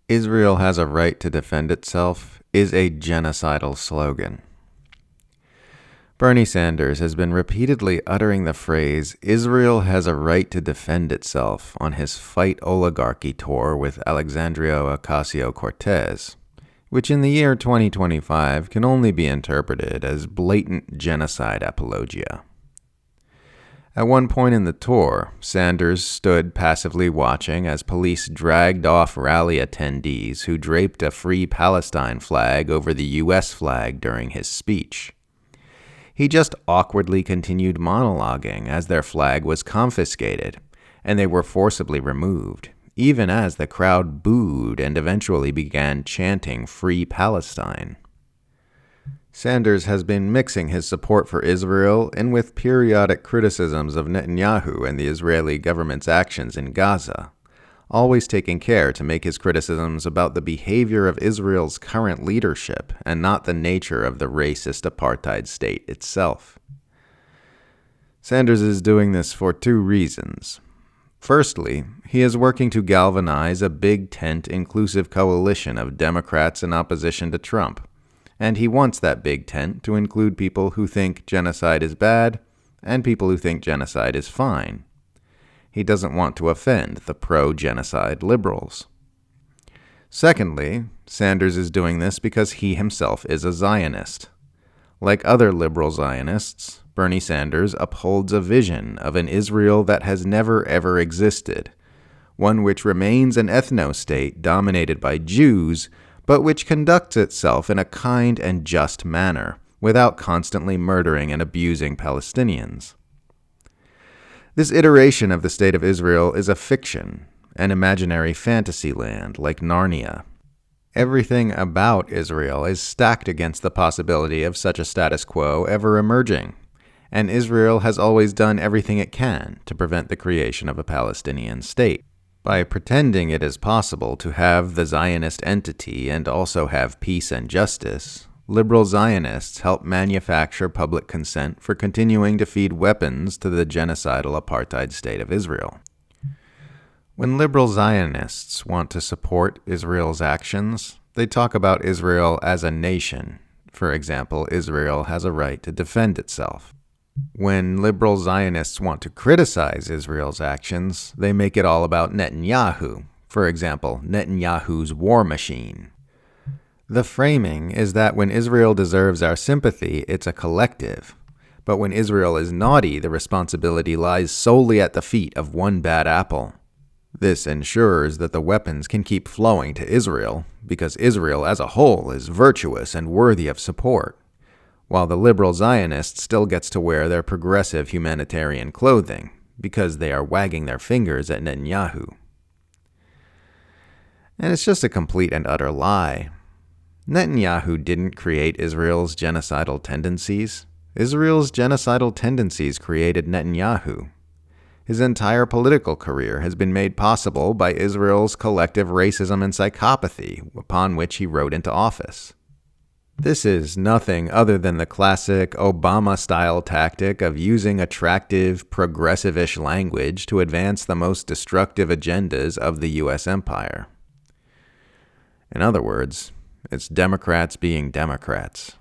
Israel has a right to defend itself is a genocidal slogan. Bernie Sanders has been repeatedly uttering the phrase, Israel has a right to defend itself, on his Fight Oligarchy tour with Alexandria Ocasio Cortez, which in the year 2025 can only be interpreted as blatant genocide apologia. At one point in the tour, Sanders stood passively watching as police dragged off rally attendees who draped a Free Palestine flag over the U.S. flag during his speech. He just awkwardly continued monologuing as their flag was confiscated, and they were forcibly removed, even as the crowd booed and eventually began chanting Free Palestine. Sanders has been mixing his support for Israel in with periodic criticisms of Netanyahu and the Israeli government's actions in Gaza, always taking care to make his criticisms about the behavior of Israel's current leadership and not the nature of the racist apartheid state itself. Sanders is doing this for two reasons. Firstly, he is working to galvanize a big tent inclusive coalition of Democrats in opposition to Trump, and he wants that big tent to include people who think genocide is bad and people who think genocide is fine. He doesn't want to offend the pro-genocide liberals. Secondly, Sanders is doing this because he himself is a Zionist. Like other liberal Zionists, Bernie Sanders upholds a vision of an Israel that has never ever existed, one which remains an ethno-state dominated by Jews, but which conducts itself in a kind and just manner, without constantly murdering and abusing Palestinians. This iteration of the State of Israel is a fiction, an imaginary fantasy land like Narnia. Everything about Israel is stacked against the possibility of such a status quo ever emerging, and Israel has always done everything it can to prevent the creation of a Palestinian state. By pretending it is possible to have the Zionist entity and also have peace and justice, liberal Zionists help manufacture public consent for continuing to feed weapons to the genocidal apartheid state of Israel. When liberal Zionists want to support Israel's actions, they talk about Israel as a nation. For example, Israel has a right to defend itself. When liberal Zionists want to criticize Israel's actions, they make it all about Netanyahu. For example, Netanyahu's war machine. The framing is that when Israel deserves our sympathy, it's a collective. But when Israel is naughty, the responsibility lies solely at the feet of one bad apple. This ensures that the weapons can keep flowing to Israel, because Israel as a whole is virtuous and worthy of support, while the liberal Zionist still gets to wear their progressive humanitarian clothing, because they are wagging their fingers at Netanyahu. And it's just a complete and utter lie. Netanyahu didn't create Israel's genocidal tendencies. Israel's genocidal tendencies created Netanyahu. His entire political career has been made possible by Israel's collective racism and psychopathy, upon which he rode into office. This is nothing other than the classic Obama-style tactic of using attractive, progressive-ish language to advance the most destructive agendas of the U.S. empire. In other words, it's Democrats being Democrats.